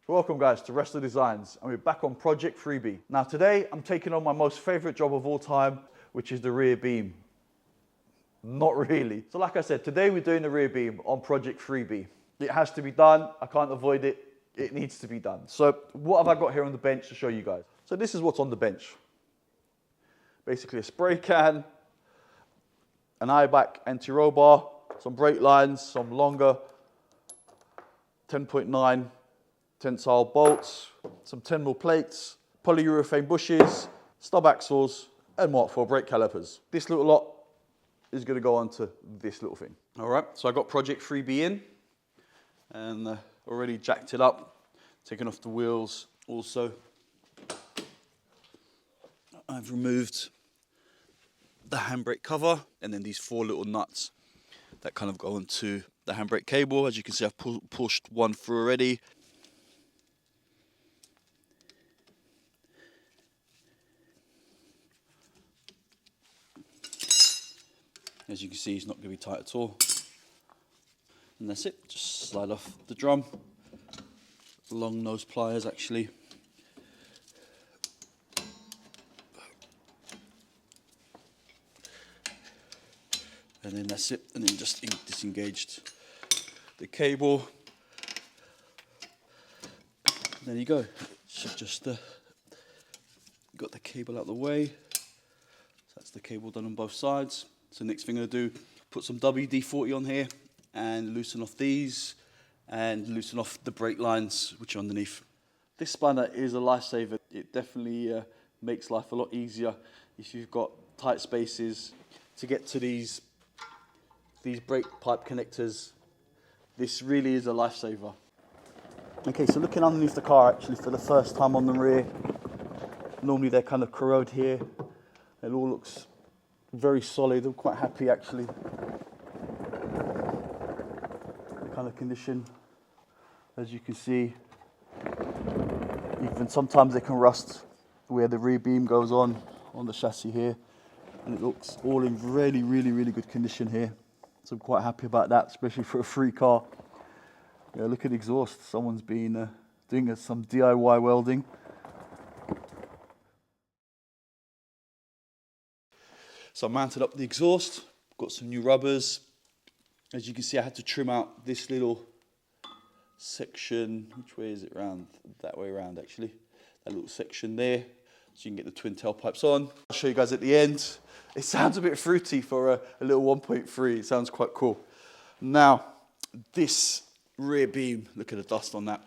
So welcome guys to Wrestler Designs, and we're back on Project Freebie. Now today I'm taking on my most favorite job of all time, which is the rear beam. Not really. So like I said, today we're doing the rear beam on Project Freebie. It has to be done, I can't avoid it, it needs to be done. So what have I got here on the bench to show you guys? So this is what's on the bench. Basically a spray can, an Eibach anti-roll bar, some brake lines, some longer 10.9 tensile bolts, some 10mm plates, polyurethane bushes, stub axles, and Mark IV brake calipers. This little lot is going to go onto this little thing. All right, so I got Project Freebie in and already jacked it up, taken off the wheels. Also, I've removed the handbrake cover and then these 4 little nuts that kind of go onto the handbrake cable. As you can see, I've pushed one through already. As you can see, it's not going to be tight at all. And that's it, just slide off the drum. Long nose pliers actually. And then that's it, and then just disengaged the cable. There you go. Should just got the cable out of the way. So that's the cable done on both sides. So next thing I'm going to do, put some WD-40 on here and loosen off these and loosen off the brake lines which are underneath. This spanner is a lifesaver. It definitely makes life a lot easier if you've got tight spaces to get to these brake pipe connectors. This really is a lifesaver. Okay, so looking underneath the car actually for the first time on the rear, normally they're kind of corrode here. It all looks very solid. I'm quite happy actually. The kind of condition, as you can see, even sometimes they can rust where the rear beam goes on the chassis here, and it looks all in really good condition here. So I'm quite happy about that, especially for a free car. Yeah, look at the exhaust. Someone's been doing some DIY welding. So I mounted up the exhaust, got some new rubbers. As you can see, I had to trim out this little section. Which way is it round? That way around actually. That little section there, so you can get the twin tailpipes on. I'll show you guys at the end. It sounds a bit fruity for a little 1.3. It sounds quite cool. Now, this rear beam, look at the dust on that.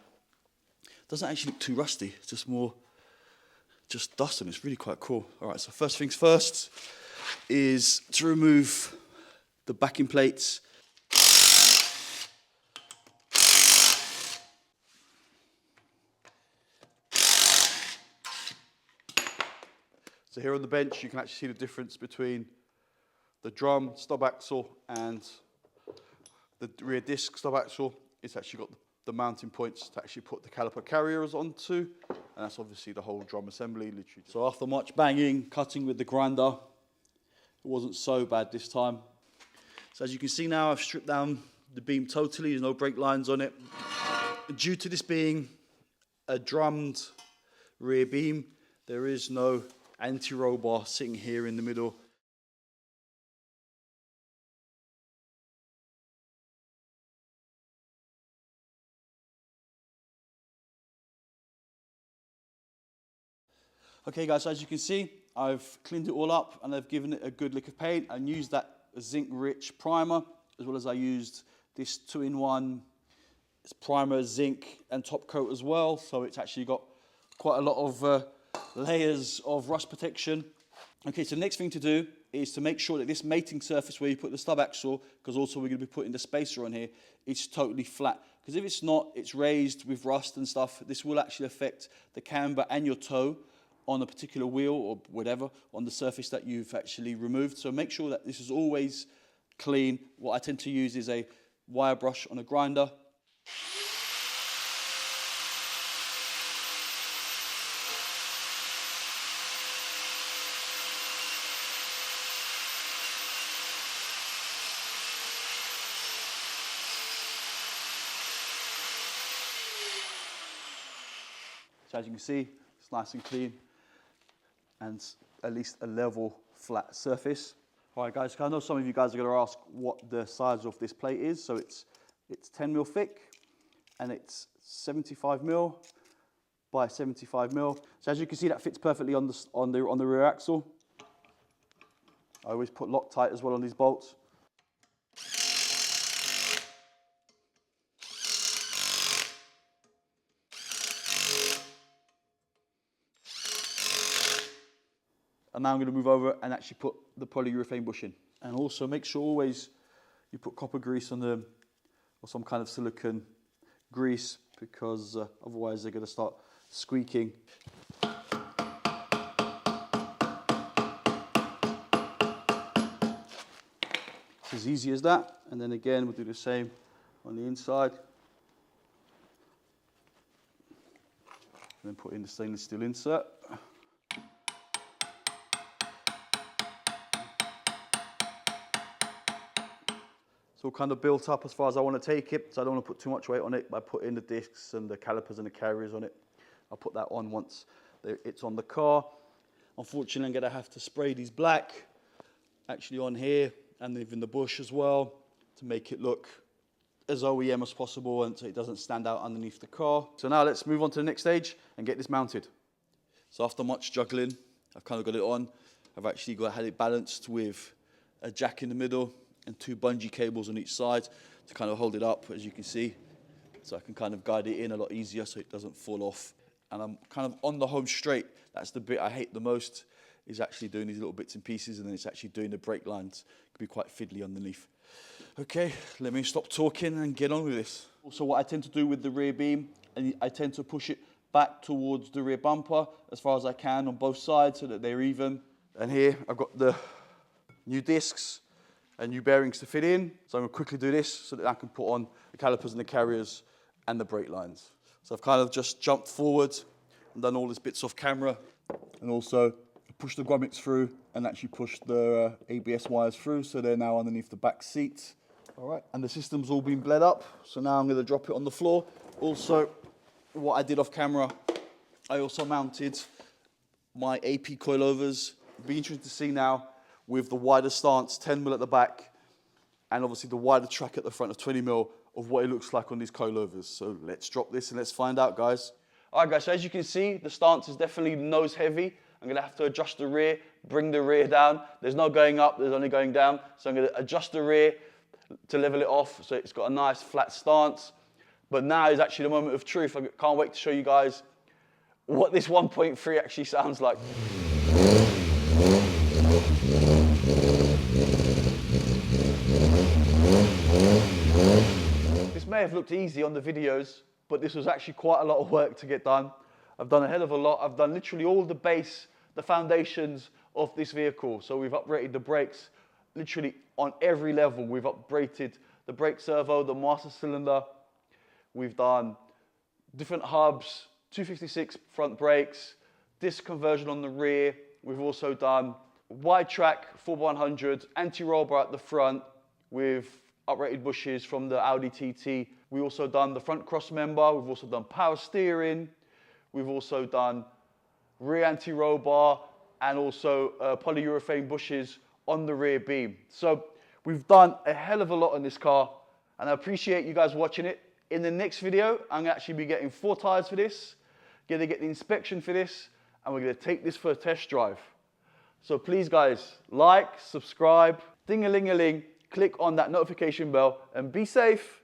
Doesn't actually look too rusty. It's just more, just dust, and it's really quite cool. All right, so first things first is to remove the backing plates. So here on the bench, you can actually see the difference between the drum stub axle and the rear disc stub axle. It's actually got the mounting points to actually put the caliper carriers onto, and that's obviously the whole drum assembly, literally. So after much banging, cutting with the grinder, it wasn't so bad this time. So as you can see now, I've stripped down the beam totally. There's no brake lines on it. Due to this being a drummed rear beam, there is no anti-roll bar sitting here in the middle. Okay guys, so as you can see, I've cleaned it all up and I've given it a good lick of paint and used that zinc-rich primer, as well as I used this 2-in-1 primer, zinc and top coat as well. So it's actually got quite a lot of layers of rust protection. Okay, so the next thing to do is to make sure that this mating surface where you put the stub axle, because also we're going to be putting the spacer on here, it's totally flat. Because if it's not, it's raised with rust and stuff. This will actually affect the camber and your toe on a particular wheel or whatever on the surface that you've actually removed. So make sure that this is always clean. What I tend to use is a wire brush on a grinder. So as you can see, it's nice and clean and at least a level, flat surface. All right, guys, I know some of you guys are going to ask what the size of this plate is. So it's 10 mil thick and it's 75 mil by 75 mil. So as you can see, that fits perfectly on the rear axle. I always put Loctite as well on these bolts. And now I'm going to move over and actually put the polyurethane bushing. And also make sure always you put copper grease on them or some kind of silicone grease, because otherwise they're going to start squeaking. It's as easy as that. And then again, we'll do the same on the inside. And then put in the stainless steel insert. It's all kind of built up as far as I want to take it, so I don't want to put too much weight on it by putting the discs and the calipers and the carriers on it. I'll put that on once it's on the car. Unfortunately, I'm going to have to spray these black, actually on here and even the bush as well, to make it look as OEM as possible and so it doesn't stand out underneath the car. So now let's move on to the next stage and get this mounted. So after much juggling, I've kind of got it on. I've actually had it balanced with a jack in the middle and 2 bungee cables on each side to kind of hold it up, as you can see. So I can kind of guide it in a lot easier so it doesn't fall off. And I'm kind of on the home straight. That's the bit I hate the most, is actually doing these little bits and pieces, and then it's actually doing the brake lines. It can be quite fiddly underneath. Okay, let me stop talking and get on with this. Also, what I tend to do with the rear beam, and I tend to push it back towards the rear bumper as far as I can on both sides so that they're even. And here I've got the new discs and new bearings to fit in. So I'm going to quickly do this so that I can put on the calipers and the carriers and the brake lines. So I've kind of just jumped forward and done all these bits off camera, and also pushed the grommets through and actually pushed the ABS wires through, so they're now underneath the back seat. All right, and the system's all been bled up, so now I'm going to drop it on the floor. Also, what I did off camera, I also mounted my AP coilovers. It'll be interesting to see now with the wider stance, 10 mil at the back, and obviously the wider track at the front of 20 mil, of what it looks like on these coilovers. So let's drop this and let's find out, guys. All right, guys, so as you can see, the stance is definitely nose heavy. I'm going to have to adjust the rear, bring the rear down. There's no going up, there's only going down. So I'm going to adjust the rear to level it off so it's got a nice flat stance. But now is actually the moment of truth. I can't wait to show you guys what this 1.3 actually sounds like. This may have looked easy on the videos, but this was actually quite a lot of work to get done. I've done a hell of a lot. I've done literally all the base, the foundations of this vehicle. So we've uprated the brakes literally on every level. We've uprated the brake servo, the master cylinder. We've done different hubs, 256 front brakes, disc conversion on the rear. We've also done wide track 4x100, anti-roll bar at the front with uprated bushes from the Audi TT. We've also done the front cross member. We've also done power steering. We've also done rear anti-roll bar and also polyurethane bushes on the rear beam. So we've done a hell of a lot on this car, and I appreciate you guys watching it. In the next video, I'm gonna actually be getting 4 tires for this, gonna get the inspection for this, and we're gonna take this for a test drive. So please guys, like, subscribe, ding-a-ling-a-ling, click on that notification bell, and be safe.